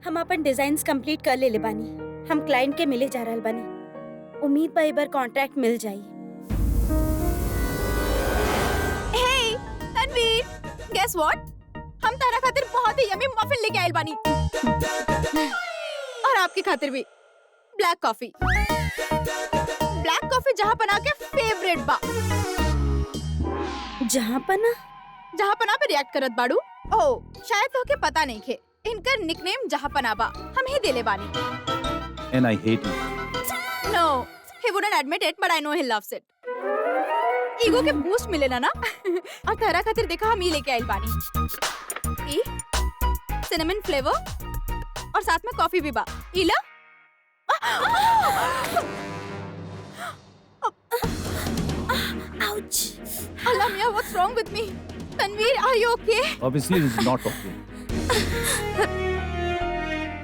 हम अपन designs complete कर ले बानी। हम क्लाइंट के मिले जा रहल बानी। उम्मीद बा एक बार कॉन्ट्रैक्ट मिल जाई। हे तन्वीर, गेस व्हाट? हम तारा खातिर बहुत ही यम्मी मफिन लेके आइल बानी। और आपकी खातिर भी ब्लैक कॉफी। ब्लैक कॉफी जहाँ पना के फेवरेट बा। जहाँ पना पे रिएक्ट करत बाड़ू। ओ शायद तोहके पता नहीं खे, इनकर निकनेम जहाँ पना बा हम ही देले बानी। And I hate you. No, he wouldn't admit it, but I know he loves it. ईगो के बूस्ट मिलेला ना। और तारा खातिर देखा हम ये लेके आइल बानी। ई सिनेमन फ्लेवर और साथ में कॉफी भी बा। इला Ouch! अल्लाह मियां, what's wrong with me? Tanveer, are you okay? Obviously, this is not okay.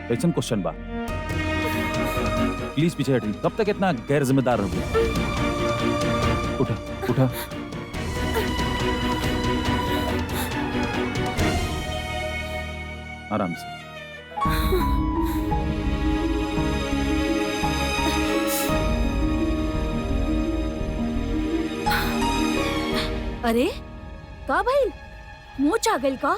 Patient question बा। प्लीज पीछे हटिए। कब तक इतना गैर जिम्मेदार रहोगे? उठा, उठा। आराम से। अरे का भाई मुंह चागल का?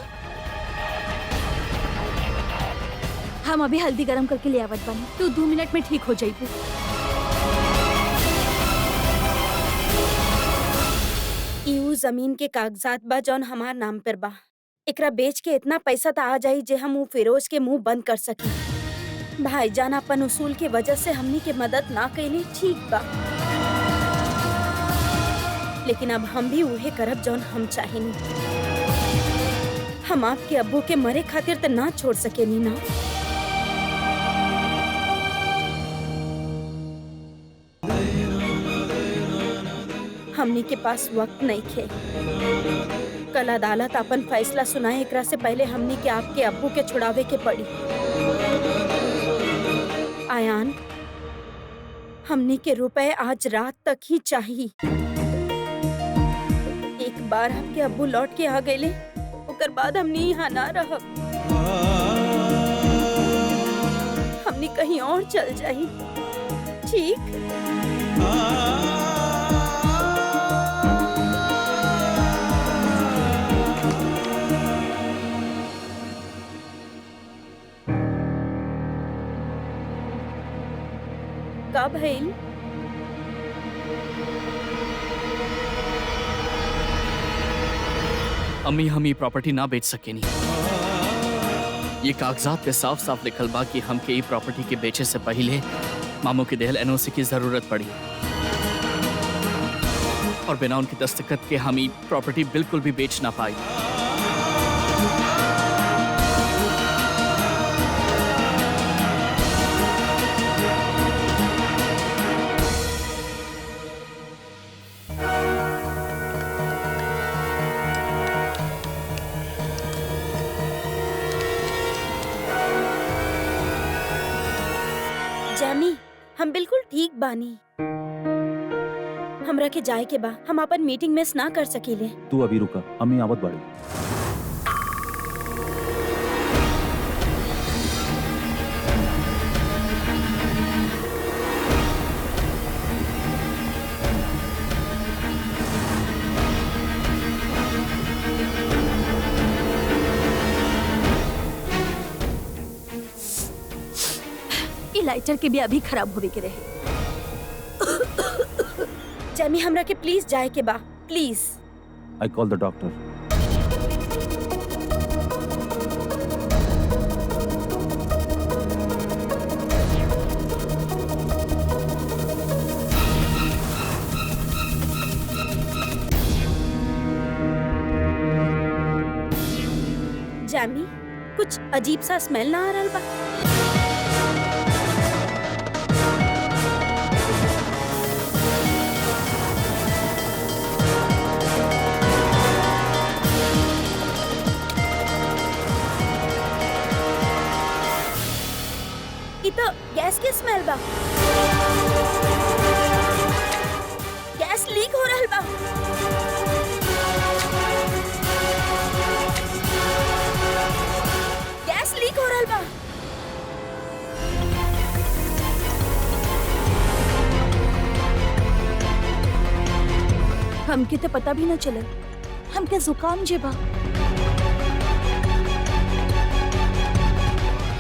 हम अभी हल्दी गरम करके ले आवत बानी, तू 2 मिनट में ठीक हो जाइबू। इऊ जमीन के कागजात बा जौन हमार नाम पर बा। एकरा बेच के इतना पैसा तो आ जाई जे हम ऊ फिरोज के मुंह बंद कर सकी। भाईजान अपन उसूल के वजह से हमनी के मदद ना कइले, ठीक बा, लेकिन अब हम भी उहे करब जौन हम चाहेनी। हम आपके अब्बू के मरे खातिर तो ना छोड़ सकेनी ना। हमनी के पास वक्त नहीं खे। कल अदालत अपन फैसला सुनाए, एकरा से पहले हमनी के आपके अब्बू के छुड़ावे के पड़ी। आयान, हमनी के रुपए आज रात तक ही चाहिए। एक बार आपके अब्बू लौट के आ गए, ओकर बाद हमनी यहाँ ना रहब। हमनी कहीं और चल जाई, ठीक? का भइल? अम्मी, हम ये प्रॉपर्टी ना बेच सकेनी। ये कागजात पे साफ साफ लिखल बा कि हमके ये प्रॉपर्टी के बेचे से पहले मामू के देहल एनओसी की जरूरत पड़ी, और बिना उनकी दस्तखत के हम ये प्रॉपर्टी बिल्कुल भी बेच ना पाई। जामी, हम बिल्कुल ठीक बानी। हमरा के जाए के बा, हम अपन मीटिंग मिस ना कर सकीले। तू अभी रुका, अम्मी आवत बाड़ी। लाइटर के भी अभी खराब होवे के रहे। जामी, हमरा के प्लीज जाए के बा, please. I call the doctor. जामी, कुछ अजीब सा स्मेल ना आ रहा बा? तो गैस के स्मेल बा। गैस लीक हो रहल बा। गैस लीक हो रहल बा। हमके तो पता भी न चलल हमके जुकाम जे बा।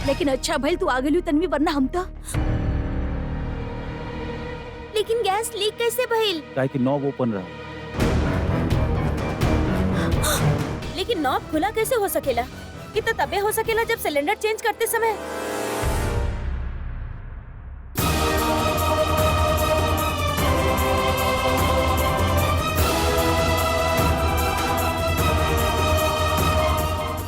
लेकिन अच्छा भइल तू आ गेलू तन्वी, वरना हम तो। लेकिन गैस लीक कैसे भइल? काहे कि नॉब ओपन रहा। लेकिन नॉब खुला कैसे हो सकेला? ये तो तबे हो सकेला जब सिलेंडर चेंज करते समय।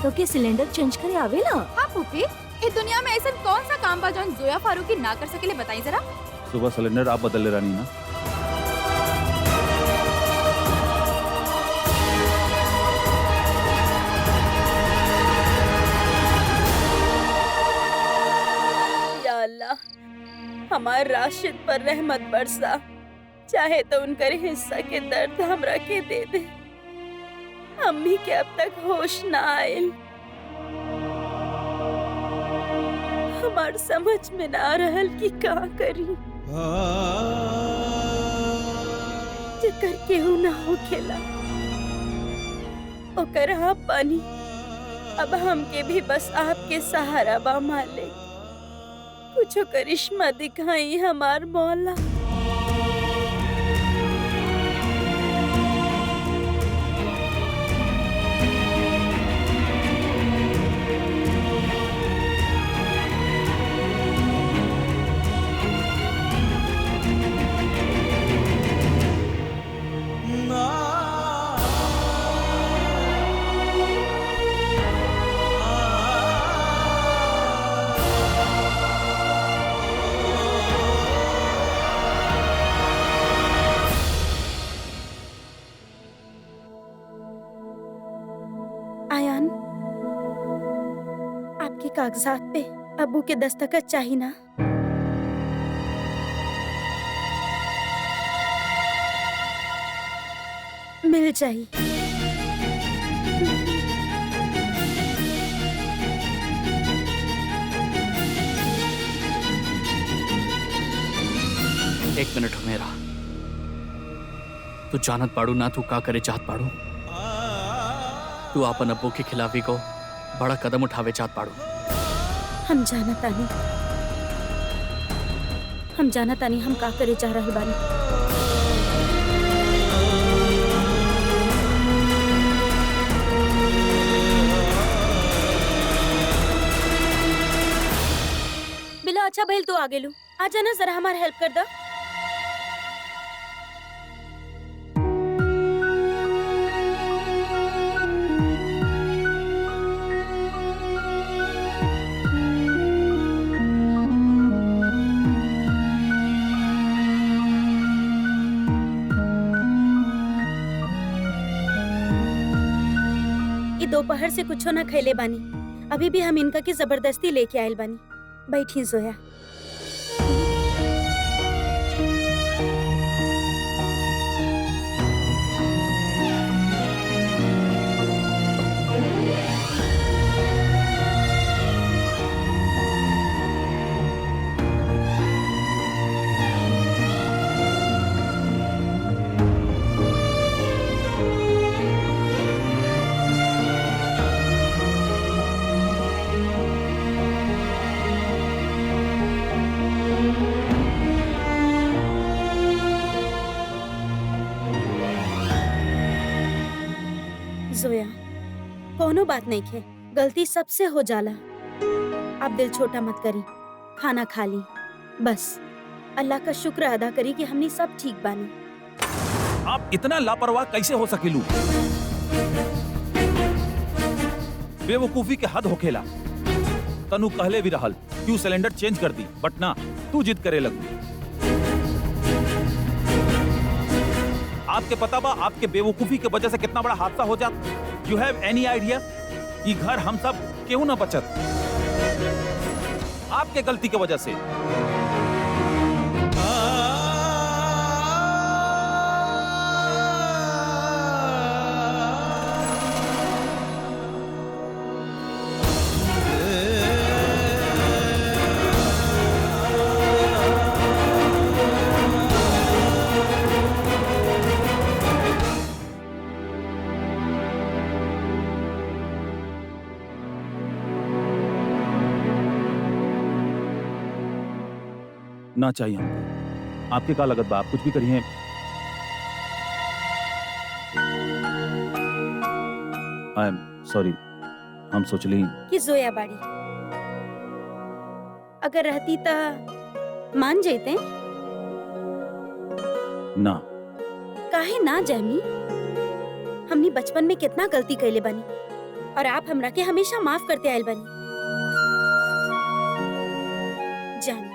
तो के सिलेंडर चेंज करे आवेला? हाँ पुप्पी, इस दुनिया में ऐसा कौन सा काम बा जौन जोया फारूकी ना कर सकेले, बताई जरा। सुबह सिलेंडर आप बदल ले रानी ना। या अल्लाह, हमार राशिद पर रहमत बरसा। चाहे तो उनकर हिस्सा के दर्द हमरा के दे दे। अम्मी के अब तक होश ना आयल। हमार समझ में ना रहल कि का करी। जेकर केहू ना होखेला ओकर आप पानी। अब हमके भी बस आपके सहारा बा मालिक। कुछो करिश्मा दिखाई हमार मौला। आयान, आपके कागजात पे अबू के दस्तखत चाहिए ना? मिल जाई। एक मिनट हो मेरा। तू जानत पाड़ू ना तू का करे चाहत पाड़ू। तू अपन अब्बू के खिलाफी को बड़ा कदम उठावे चाहत पाड़ू। हम जाना तानी हम का करे चाह रहल बानी। बिला अच्छा भइल तू आ गेलू। आ जाना जरा हमार हेल्प कर दा। दोपहर से कुछो ना खैले बानी। अभी भी हम इनका की जबरदस्ती लेके आयल बानी। बैठी जोया। जोया, कोनो बात नहीं खे, गलती सबसे हो जाला। आप दिल छोटा मत करी, खाना खा ली बस। अल्लाह का शुक्र अदा करी कि हमनी सब ठीक बानी। आप इतना लापरवाह कैसे हो सकेलू? बेवकूफी के हद होखेला। तनु कहले भी रहल क्यों सिलेंडर चेंज कर दी, बट ना तू जिद करे लगू। आपके पता बा आपके बेवकूफी के वजह से कितना बड़ा हादसा हो जाता। You have any idea? ये घर हम सब क्यों ना बचत आपके गलती के वजह से। ना चाहिए हमको। आपके का लगत बा आप कुछ भी करिए। आई एम सॉरी, हम सोचली कि जोया बाड़ी अगर रहती त मान जैते। ना। काहे ना जैमी? हमनी बचपन में कितना गलती कैले बनी और आप हमरा के हमेशा माफ करते आयल बनी। जानी,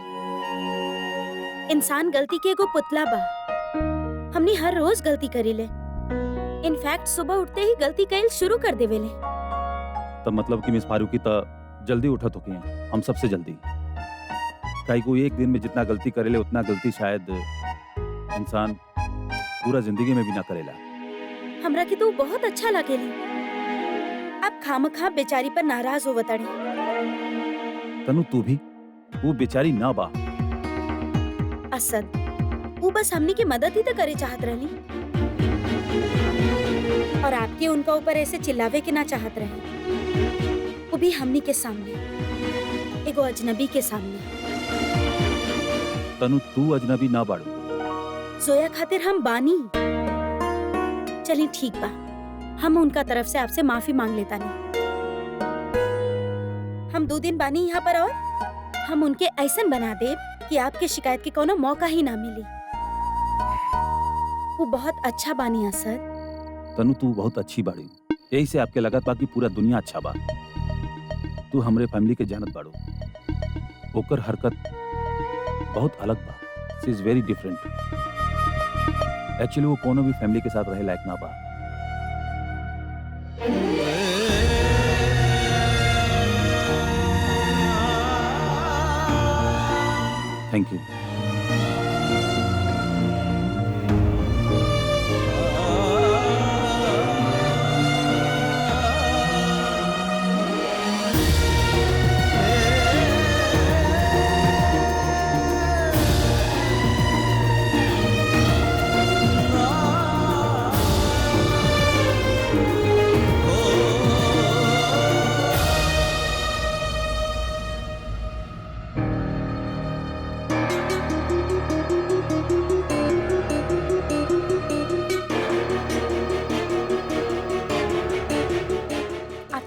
इंसान गलती के एगो पुतला बा। हमनी हर रोज गलती करीले। इनफैक्ट सुबह उठते ही गलती कैल शुरू कर देवेले। तब मतलब कि मिस फारूकी त जल्दी उठत होकी हैं, हम सबसे जल्दी। काहे को एक दिन में जितना गलती करेले उतना गलती शायद इंसान पूरा जिंदगी में भी ना करेला। हमरा के तो बहुत अच्छा लगेली। आप खामखा बेचारी पर नाराज हो बताड़ी। तनु तू भी वो बेचारी ना बा। असद वो बस हमनी की मदद ही तो करे चाहत रहली और आपके उनका ऊपर ऐसे चिल्लावे के ना चाहत रहे, वो भी हमनी के सामने, एगो अजनबी के सामने। तनु तू अजनबी ना बाड़ू। जोया खातिर हम बानी। चली ठीक बा, हम उनका तरफ से आपसे माफी मांग लेता नहीं। हम 2 दिन बानी यहाँ पर और हम उनके ऐसन बना दे कि आपके शिकायत के कोनो मौका ही ना मिली। वो बहुत अच्छा बानी असद। तनु तू बहुत अच्छी बाड़ू, यही से आपके लगत बा कि पूरा दुनिया अच्छा बा। तू हमरे फैमिली के जानत बाड़ू, ओकर हरकत बहुत अलग बा। She is very different. Actually वो कोनो भी फैमिली के साथ रहे लायक ना बा। Thank you.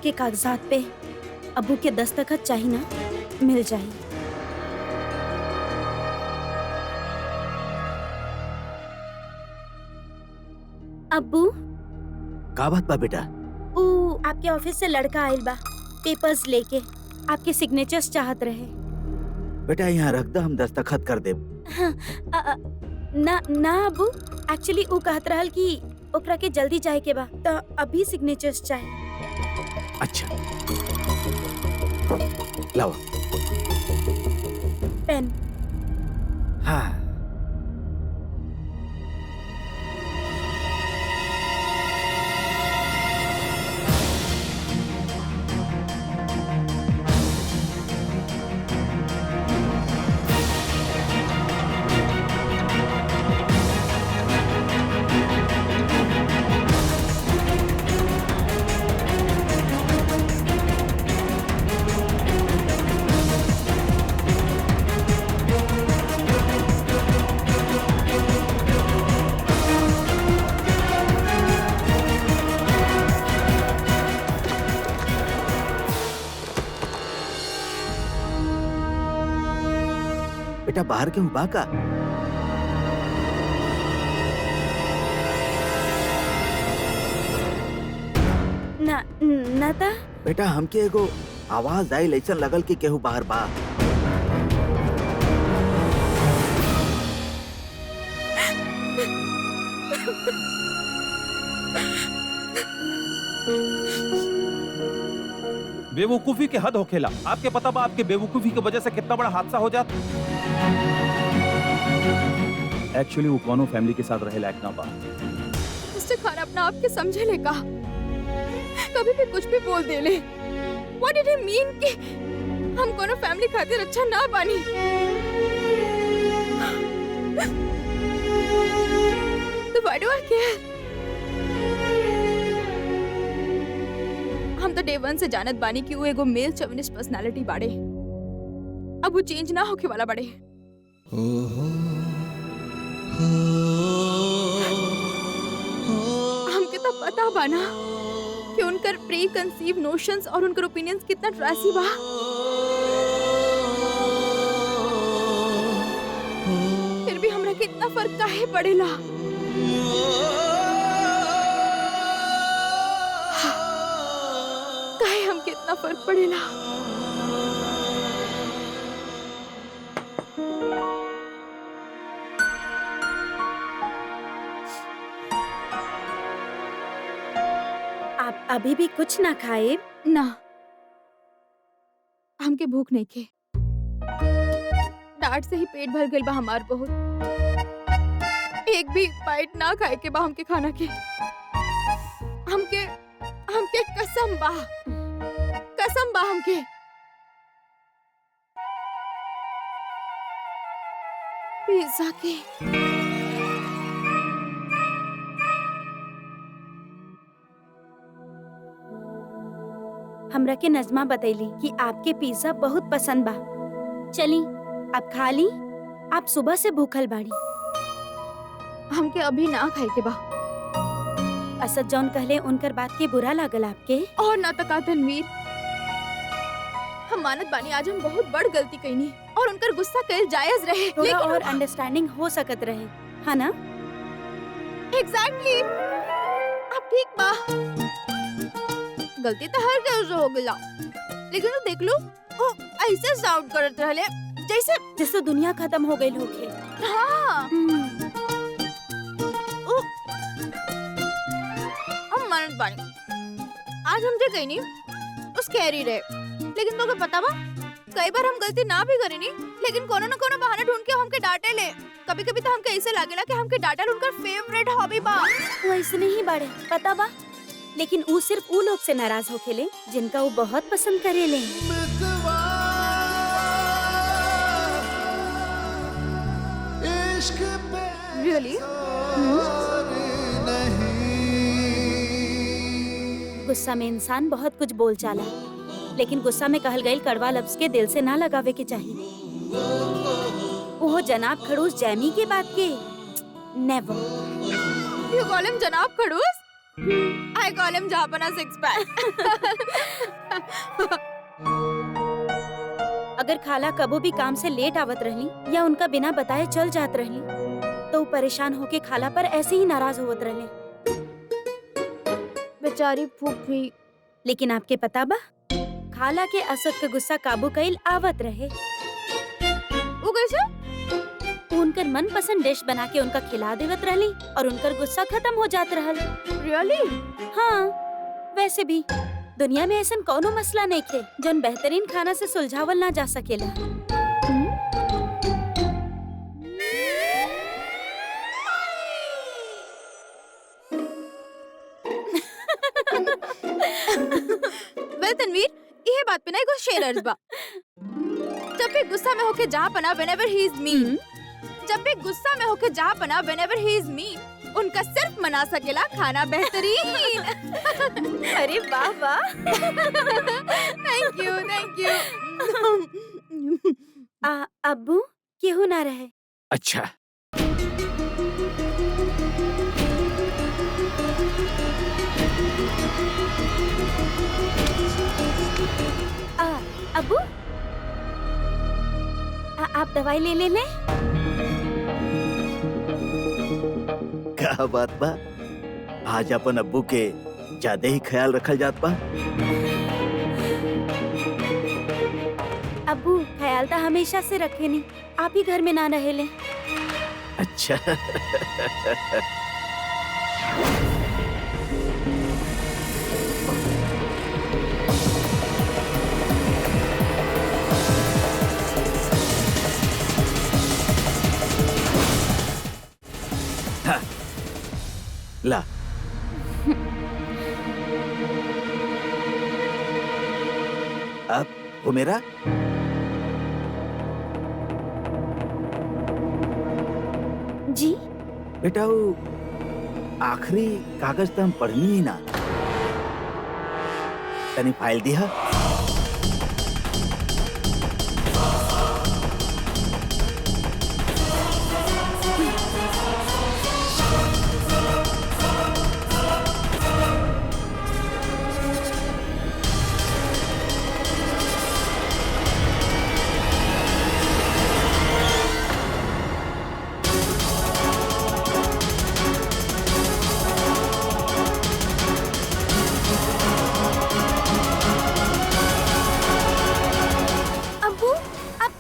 के कागजात पे अबू के दस्तखत चाहिए ना, मिल जाए। अब्बू का बात बा बेटा? ऊ आपके ऑफिस से लड़का आयल बा पेपर्स लेके, आपके सिग्नेचर्स चाहत रहे। बेटा यहाँ रख दो, हम दस्तखत कर देब। हाँ, ना ना अब्बू, एक्चुअली ऊ कहत रहल कि ओकरा के जल्दी जाए के बा, तो अभी सिग्नेचर्स चाहिए। अच्छा लाओ पेन। हाँ बेटा बाहर क्यों बाका? ना ना ता बेटा हमके एगो आवाज आई, ऐसा लगल कि केहू बाहर बा। बेवकूफी के हद होखेला। आपके पता बा आपके बेवकूफी की वजह से कितना बड़ा हादसा हो जाता। एक्चुअली वो कोनो फैमिली के साथ रहे लायक ना बा। उससे खाना अपना आप के समझे ले का, कभी भी कुछ भी बोल दे ले। What did he mean कि हम कोनो फैमिली खातिर अच्छा ना बानी? तो why do I care? हम तो डे 1 से जानत बानी कि वो एगो मेल चौविनिस्ट पर्सनालिटी बाड़े। अब वो चेंज ना होके वाला बाड़े। हमके तो पता बाना कि उनकर प्री कंसीव नोशंस और उनकर ओपिनियंस कितना ट्रेसी बा। फिर भी हमरा के इतना फर्क काहे पड़ेला? काहे हमके इतना फर्क पड़ेला? आप अभी भी कुछ ना खाए? ना, हमके भूख नहीं खे। डांट से ही पेट भर गइल बा हमार बहुत। एक भी बाइट ना खाए के बा हमके खाना के। हमके हमके कसम बा हमके। पिज्जा के हमरा के नजमा बतैली कि आपके पिज्जा बहुत पसंद बा। चली आप खा ली, आप सुबह से भूखल बाड़ी। हमके अभी ना खाए के बा। असद जौन कहले उनकर बात के बुरा लागल आपके? और ना तका तनवीर, हम मानत बानी आज हम बहुत बड़ गलती कईनी और उनकर गुस्सा कईल जायज रहे, थोड़ा लेकिन और अंडरस्टैंडिंग हो सकत रहे, है ना? एग्जैक्टली अब ठीक बा। गलती तो हर गलत हो गया, लेकिन तो देख लो वो ऐसे साउंड करत रहले जैसे दुनिया खत्म हो गई होके। हाँ हम मानत बानी आज हम जे कईनी उस कैरी रहे, लेकिन तो पता बा कई बार हम गलती ना भी करेनी, लेकिन कोनो न कोनो बहाना ढूंढ के हमके डांटे ले। कभी कभी तो हमके ऐसे लागेला कि हमके डांटल उनका फेवरेट हॉबी बा। वो ऐसे नहीं बाड़े, पता बा, लेकिन वो सिर्फ वो लोग से नाराज होखेले जिनका वो बहुत पसंद करेले। रियली? गुस्सा में इंसान बहुत कुछ बोल चाला, लेकिन गुस्सा में कहल गई कड़वा लफ्ज के दिल से ना लगावे के चाहिए। वो जनाब खड़ूस जैमी के बात के नेवर। You call him जनाब खड़ूस? I call him जहापना सिक्स पैक। अगर खाला कबो भी काम से लेट आवत रहली या उनका बिना बताए चल जात रहली तो वो परेशान होके खाला पर ऐसे ही नाराज होत रहले। बेचारी फूफी। लेकिन आपके पता बा खाला के असद का गुस्सा काबू कईल आवत रहे। वो कैसे? वो उनकर मनपसंद डिश बना के उनका खिला देवत रहली और उनकर गुस्सा खत्म हो जात रहल। रियली? हाँ, वैसे भी दुनिया में ऐसा कोनो मसला नहीं थे जौन बेहतरीन खाना से सुलझावल ना जा सकेला। वेल तनवीर, ये बात पे ना एगो शेर अर्ज बा। जब भी गुस्सा में होके जहाँ पना whenever he is mean, जब भी गुस्सा में होके जहाँ पना whenever he is mean, उनका सिर्फ मना सकेला खाना बेहतरीन। अरे वाह वाह। Thank you. अब्बू केहू ना रहे। अच्छा, अब्बू आप दवाई ले ले। क्या बात बा, आज अपन अब्बू के ज्यादा ही ख्याल रखल जात बा। अब्बू ख्याल तो हमेशा से रखे नहीं, आप ही घर में ना रहेले। अच्छा। ला अब वो मेरा जी बेटा, वो आखिरी कागज तो हम पढ़नी ही ना। तनी फाइल दिया।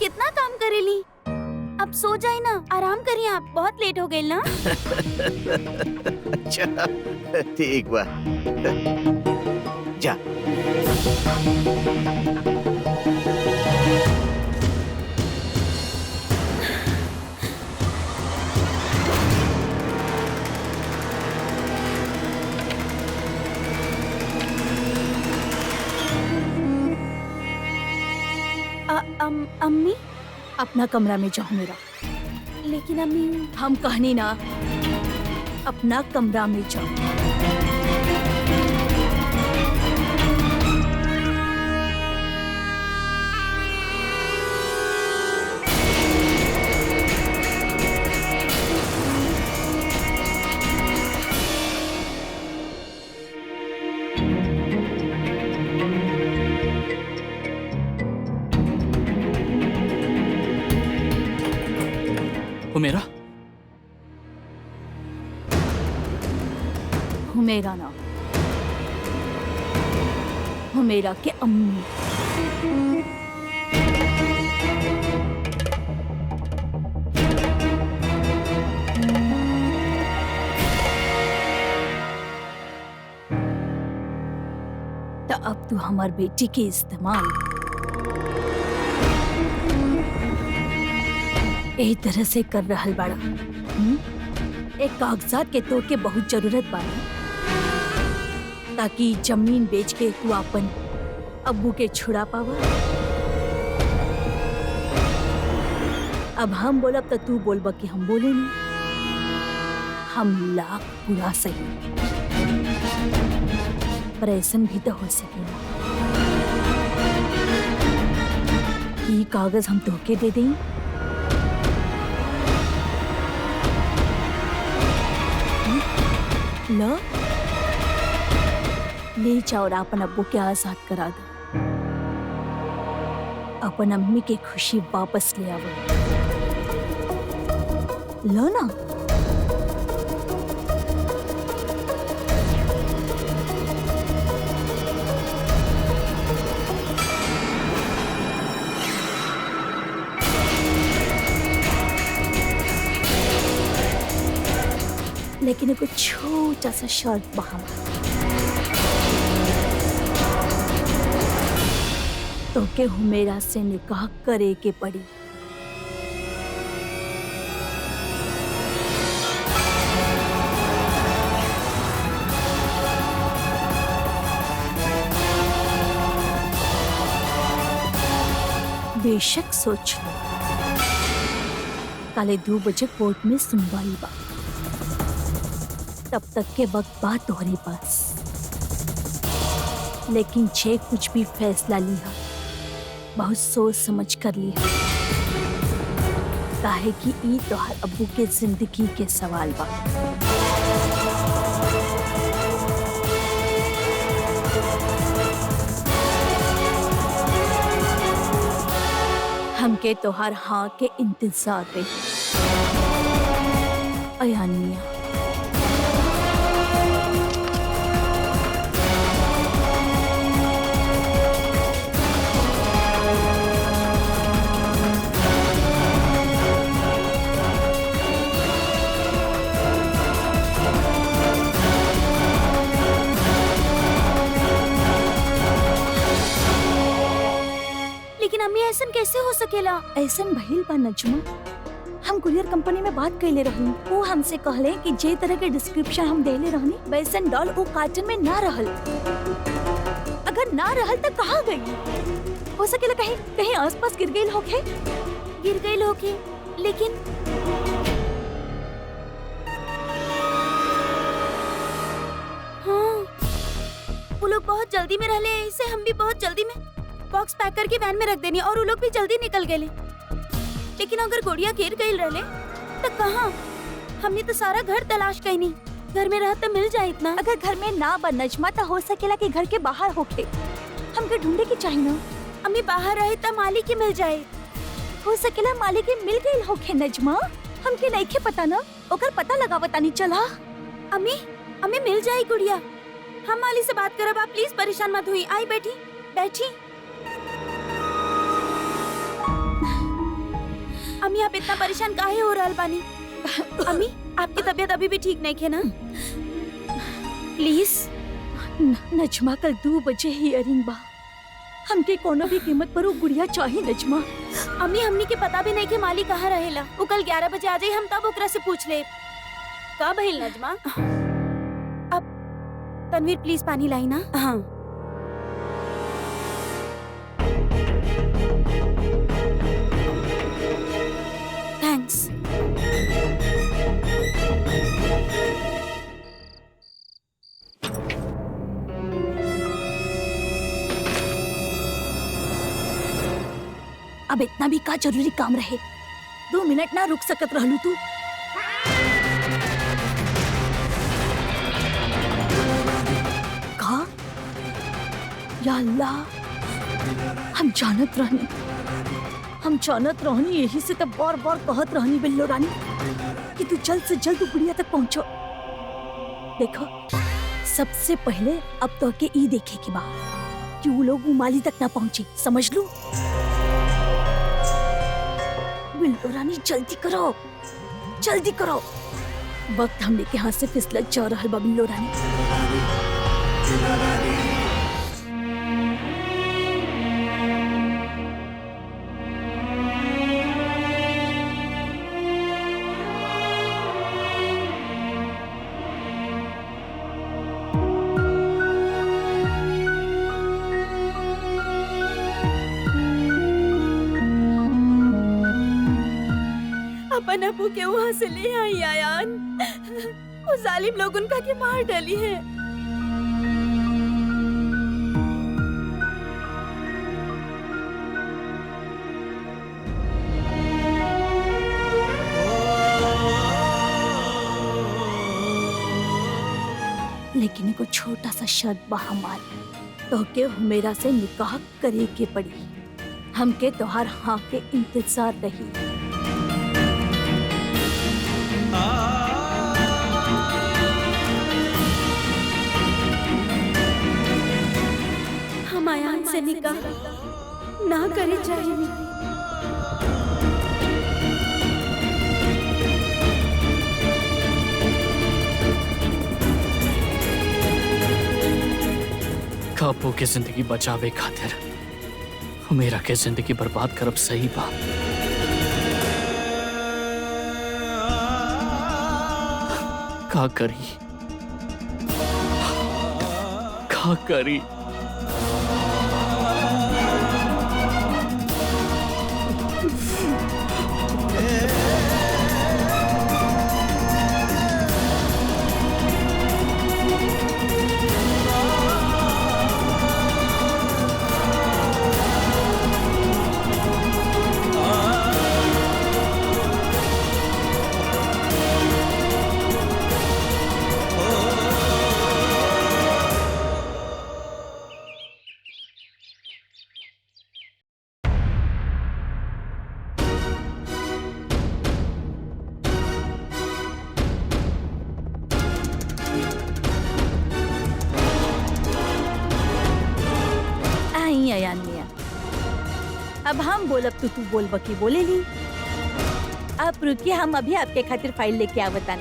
कितना काम करेली। अब सो जाए ना, आराम करिए, आप बहुत लेट हो गए ना। अच्छा ठीक बा, जा। अम्मी, अपना कमरा में जाओ मेरा। लेकिन अम्मी, हम कहनी ना, अपना कमरा में जाओ। हुमेरा, हुमेरा ना, हुमेरा के अम्मी। तो अब तू हमार बेटी के इस्तेमाल यही तरह से कर रहल बाड़ा। एक कागजात के तोड़ के बहुत जरूरत बाड़ा, ताकि जमीन बेच के तू अपन अब्बू के छुड़ा पावा। अब हम बोलब तो तू बोलबा कि हम बोले नहीं। हम लाख बुरा सही, पर ऐसन भी तो हो सकेला। ये कागज हम तोहके दे दें, लो ले जाओ और अपन अब्बू के आजाद करा दो। अपन अम्मी के खुशी वापस ले आओ। लो ना। लेकिन एगो छोटा सा शर्त बा हमार। तो के हुमेरा से निकाह करे के पड़ी। बेशक सोच लो, काले 2 बजे कोर्ट में सुनवाई बा। तब तक के वक्त बात तोहरे पास, लेकिन जे कुछ भी फैसला लिया बहुत सोच समझ कर लिया, काहे कि ई तोहर अब्बू के जिंदगी के सवाल बा। हमके तोहर हाँ के इंतजार पे अयानिया। ऐसन कैसे हो सकेला? ऐसन भइल बा नजमा। हम कुरियर कंपनी में बात कैले रही, वो हमसे कहले कि जे तरह के डिस्क्रिप्शन हम देले रहनी वैसन डॉल वो कार्टन में ना रहल। अगर ना रहल तो कहाँ गई? हो सकेला कहीं कहीं आसपास गिर गई होके, लेकिन हाँ, वो लोग बहुत जल्दी में रहले, ऐसे हम भी बहुत जल्दी में बॉक्स पैक करके वैन में रख देनी और वो लोग भी जल्दी निकल गए। लेकिन अगर गुड़िया गिर गई रहले तो कहाँ? हमने तो सारा घर तलाश कैनी, घर में रह तो मिल जाए इतना। अगर घर में ना बा नजमा तो हो सकेला कि घर के बाहर होके, हमके ढूंढे की चाहिए ना। अम्मी बाहर रहे तो मालिक ही मिल जाए। हो सकेला मालिक ही मिल गई होके नजमा, हमके नहीं के पता ना, ओकर पता लगा पता नहीं चला। अम्मी मिल जाए गुड़िया, हम माली से बात करब, आप प्लीज परेशान मत हुई। आई बैठी। अम्मी आप इतना परेशान काहे हो रहल बानी? अम्मी आपकी तबीयत अभी भी ठीक नहीं है ना? प्लीज। नजमा कल 2 बजे हियरिंग बा। हमके कोनो भी कीमत पर वो गुड़िया चाहिए नजमा। अम्मी हमनी के पता भी नहीं कि माली कहाँ रहेला। वो कल 11 बजे आ जाई, हम तब ओकरा से पूछ ले। का भइल नजमा? अब तनवीर प्लीज पानी लाई ना। हाँ थैंक्स। अब इतना भी का जरूरी काम रहे? 2 मिनट ना रुक सकत रहलू तू? का? या अल्लाह, हम जानत रहनी यही से तब बार बार कहत रहनी बिल्लो रानी कि तू जल्द से जल्द गुड़िया तक पहुंचो। देखो सबसे पहले अब तो के ई देखे की बात कि वो लोग उमाली तक ना पहुंचे, समझ लू? बिल्लो रानी जल्दी करो, जल्दी करो। वक्त हमने के हाथ से फिसलत जा रहल बा बिल्लो रानी। अपन अबू के वहाँ से ले आई आयान। वो जालिम लोग उनका के मार डाली है। लेकिन एगो छोटा सा शर्त बा हमार, तो के मेरा से निकाह करे के पड़ी। हमके तोहार हाँ के इंतजार रही। हम आयान से निकाह ना करे चाहिए। कापू के जिंदगी बचावे खातिर मेरा के जिंदगी बर्बाद करब सही बा। का करी, का करी? अयान मिया, अब हम बोलब तो तू बोल बकी बोले ली। आप रुकिए, हम अभी आपके खातिर फाइल लेके आवतान।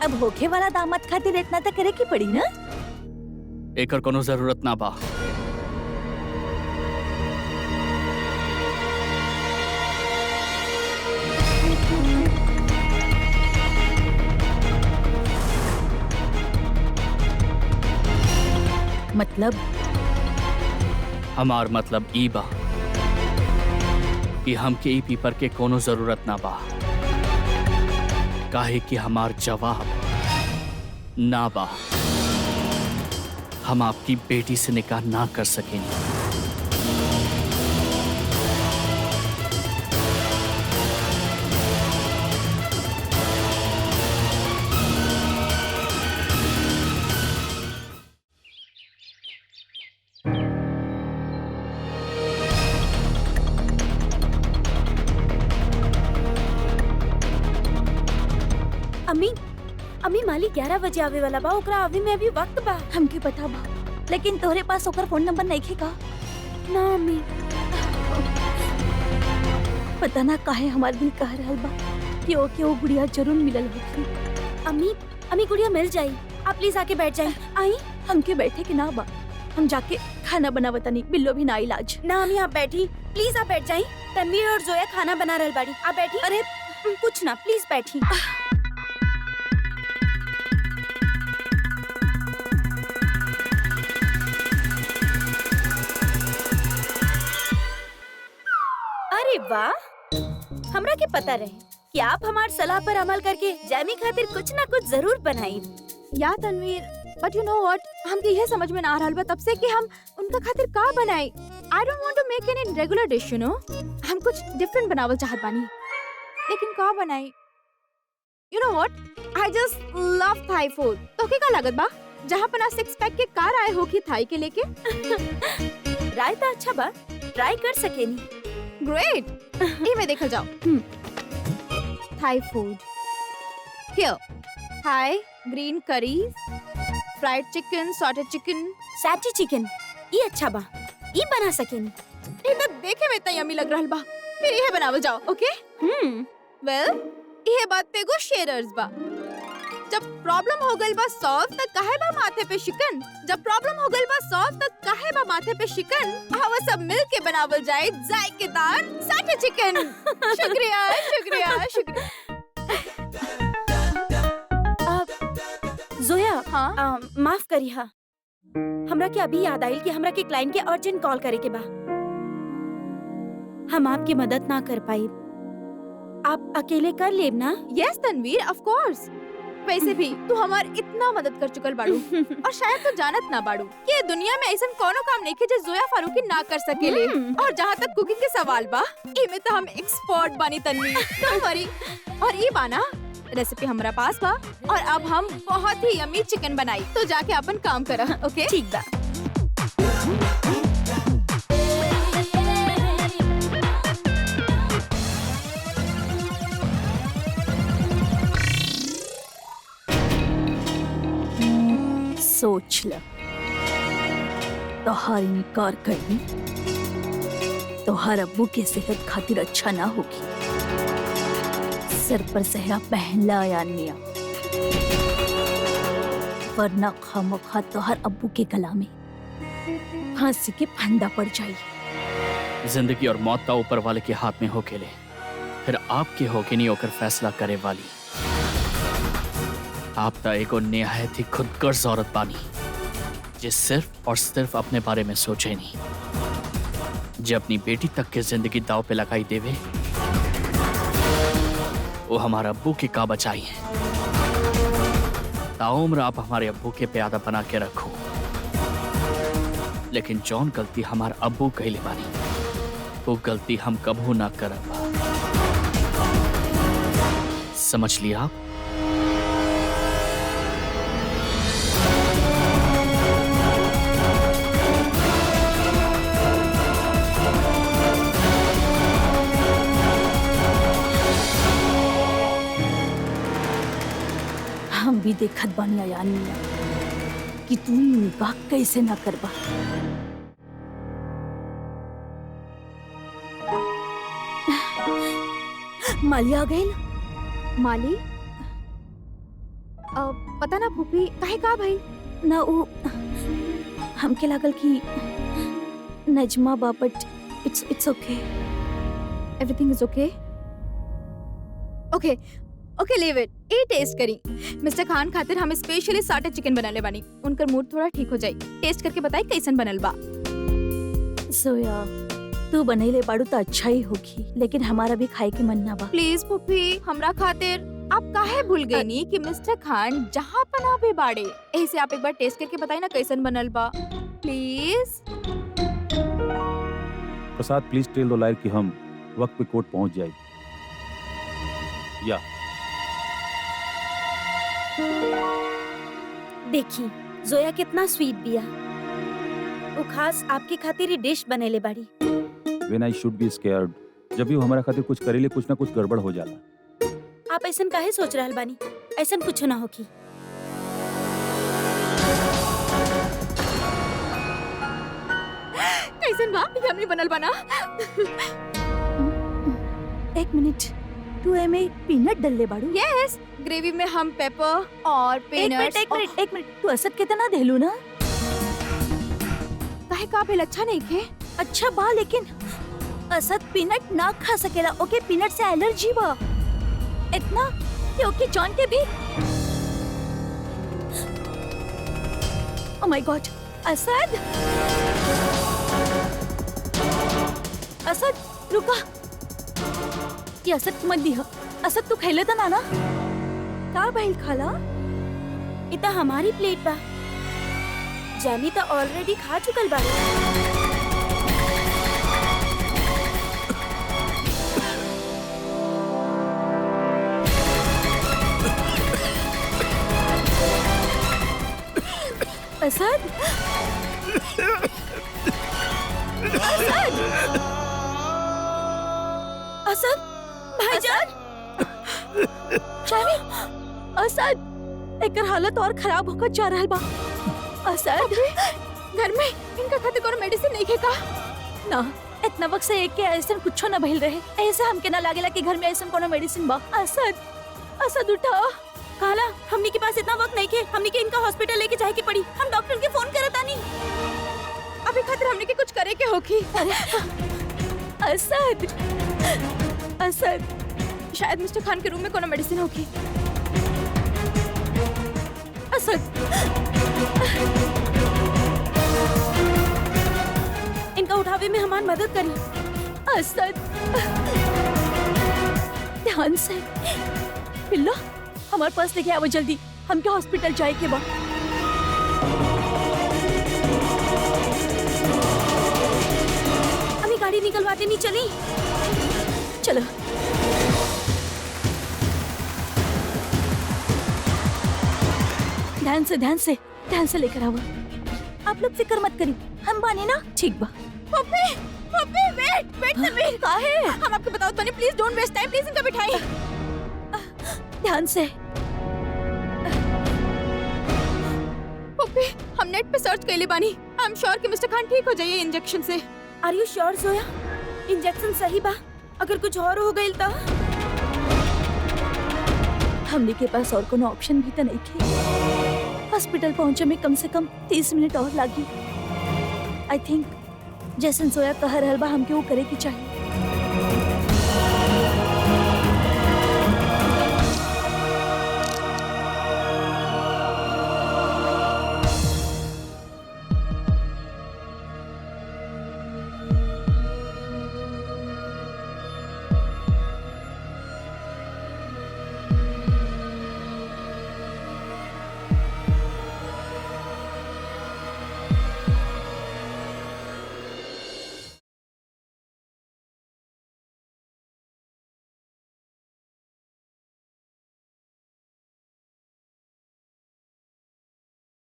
अब होखे वाला दामाद खातिर इतना तो करे की पड़ी ना? एकर कोनो जरूरत ना बा। मतलब? हमार मतलब ई बा कि हमके ई पेपर के कोनो जरूरत ना बा, काहे कि हमार जवाब ना बा। हम आपकी बेटी से निकाह ना कर सकेंगे। अम्मी अम्मी माली 11 बजे आवे वाला बा, ओकरा आवे में अभी वक्त बा। हमके पता बा, लेकिन तोहरे पास ओकर फोन नंबर नहीं खे का? ना अम्मी। पता ना काहे हमार दिल कह रहल बा कि ओके वो गुड़िया जरूर मिलल होगी। अम्मी अम्मी गुड़िया मिल जाई, आप प्लीज आके बैठ जाए। आई हमके बैठे के ना बा, हम जाके खाना बनावता नहीं, बिल्लो भी ना इलाज। ना अम्मी आप बैठी, प्लीज आप बैठ जाई। तन्वीर और जोया खाना बना रहल बाड़ी, आप बैठी। अरे कुछ ना, प्लीज बैठी। अरे वाह, हमरा के पता रहे कि आप हमार सलाह पर अमल करके जैमी खातिर कुछ ना कुछ जरूर बनाई। या तनवीर, बट यू नो व्हाट, हमके यह समझ में ना आ रहल बा तब से कि हम उनका खातिर का बनाई। I don't want to make any regular dish, you know. हम कुछ डिफरेंट बनावल चाहत बानी, लेकिन का बनाई? You know what, I just love Thai food. तो के का लागत बा जहां पना 6 पैक के कार आए हो कि थाई के लेके? रायता अच्छा बा, ट्राई कर सकेनी। ग्रेट, ये में देखल जाओ। थाई फूड हियर, थाई ग्रीन करी, फ्राइड चिकन, सॉटेड चिकन, सैटी चिकन, ये अच्छा बा, ये बना सकेनी। ये तो देखे में इतना यम्मी लग रहल बा। फिर ये बनावल जाओ, ओके? वेल, ये बात पे गो शेयरर्स बा। जब प्रॉब्लम हो गइल बा सॉल्व तक काहे बा माथे पे शिकन? जब प्रॉब्लम हो गइल बा सॉल्व तक काहे बा माथे पे शिकन? हवा सब मिल के बनावल जाए जायकेदार साटे चिकन। शुक्रिया शुक्रिया शुक्रिया। जोया, हाँ माफ करी हा, हमरा के अभी याद आइल कि हमरा के क्लाइंट के अर्जेंट कॉल करे के बा। हम आपकी मदद ना कर पाई, आप अकेले कर लेब ना? Yes Tanveer, of course. वैसे भी तू हमार इतना मदद कर चुकल बाड़ू और शायद तू जानत ना बाड़ू कि ये दुनिया में ऐसा कोनो काम नहीं है जो जोया फारूकी ना कर सकेले। और जहाँ तक कुकिंग के सवाल बा, इमे तो हम एक्सपर्ट बानी तन्वी, डोंट वरी। और ये बाना रेसिपी हमारा पास बा और अब हम बहुत ही यम्मी चिकन बनाई। तो जाके अपन काम करा, ओके? ठीक बा। सोच ल, तोहार इनकार करनी तोहार अब्बू के सेहत खातिर अच्छा ना होगी। सर पर सहरा पहनला या निया, वरना खामोखा तोहार अब्बू के गला में फांसी के फंदा पड़ जाई। जिंदगी और मौत का ऊपर वाले के हाथ में होकेले, फिर आपके होके नहीं होकर फैसला करे वाली। आप ता एगो निहायत ही खुदगर्ज औरत बानी, जिस सिर्फ और सिर्फ अपने बारे में सोचे नहीं। जो अपनी बेटी तक के जिंदगी दाव पे लगाई देवे, वो हमारे अब्बू की का बचाई है। ताउम्र आप हमारे अब्बू के प्यादा बना के रखो, लेकिन जौन गलती हमारे अब्बू कइले बानी, वो गलती हम कबू ना करब। समझ लिया आप? हम भी देखत बानी अयानिया कि तू निकाह कैसे ना करबा। माली आ गई माली? पता ना फूफी, काहे का भाई? ना वो हमके लागल कि नजमा बा, but it's okay. Everything is okay? Okay okay, leave it. ए टेस्ट करी। मिस्टर खान खातिर हम स्पेशली साटेड चिकन बनाले बानी। उनकर मूड थोड़ा ठीक हो जाई। टेस्ट करके बताई कैसन बनल बा। सोया, तू बनैले बाड़ू तो अच्छा ही होगी, लेकिन हमारा भी खाए के मन ना बा। प्लीज फूफी, हमरा खातिर आप काहे भूल गई नी कि मिस्टर खान जहाँ पना भी बाड़े। ऐसे आप एक बार टेस्ट करके बताई ना कैसन बनल बा, प्लीज। प्रसाद, प्लीज टेल दो लायर कि हम वक्त पे कोर्ट पहुंच जाए। या देखी जोया कितना स्वीट बिया, वो खास आपके खातिर ही डिश बनेले बाड़ी। When I should be scared, जब भी वो हमारा खातिर कुछ करेले कुछ ना कुछ गड़बड़ हो जाला। आप ऐसन काहे सोच रहल बानी? ऐसन कुछ ना होगी। कैसन बा? यम्मी बनल बना। एक मिनट, तू एमे पीनट डलले बाड़ू? यस, ग्रेवी में हम पेपर और पीनट्स एक मिनट, तू असद कितना देलू ना? काहे का भेल अच्छा नहीं खे? अच्छा बा, लेकिन असद पीनट ना खा सकेला। ओके, पीनट से एलर्जी बा इतना कि ओके जॉन के भी। Oh my God, Asad, Asad रुका, ये असद मत दिहा। असद तू खैले त ना? का भइल खाला? इता हमारी प्लेट बा, जैमी तो ऑलरेडी खा चुकल बा। असद, असद भाईजान, शामी, असद, एकर हालत और खराब होकर जा रहल बा। असद, घर में इनका खातिर कोनो मेडिसिन नहीं खे का? ना, इतना वक्त से एक के ऐसा कुछो ना भइल रहे। ऐसे हमके ना लागेला कि घर में ऐसा कोनो मेडिसिन बा। असद, असद उठा। काला, हमनी के पास इतना वक्त नहीं खे, हमनी के इनका हॉस्पिटल लेके जाए के पड़ी। हम डॉक्टर के फोन करत आनी। अभी खातिर हमने के कुछ करे के होखी। असद, असद, शायद मिस्टर खान के रूम में कोनो मेडिसिन होखी। असद, इनका उठावे में हमारी मदद करी। असद, ध्यान से। पिल्ला, हमारे पास लेके आओ जल्दी, हमके हॉस्पिटल जाए के बा। अभी गाड़ी निकलवाते नहीं चली। चलो। ध्यान से, ध्यान से, ध्यान से लेकर आओ। आप लोग फिक्र मत करिए, हम बाने ना। ठीक बा। पप्पी, पप्पी, वेट, वेट तनवीर। काहे? हम आपको बताओ बनी, please don't waste time, please इनका बिठाइए। ध्यान से। पप्पी, हम नेट पे सर्च कैले बानी। आई एम श्योर कि मिस्टर खान ठीक हो जाइए इंजेक्शन से। आर यू श्योर जोया? इंजेक्शन सही बा? अगर कुछ और हो गइल तो? हमने के पास और कोनो ऑप्शन भी तो नहीं थे। हॉस्पिटल पहुंचे में कम से कम 30 मिनट और लागी। आई थिंक जैसन सोया कह रहल बा हमके वो करे की चाहिए।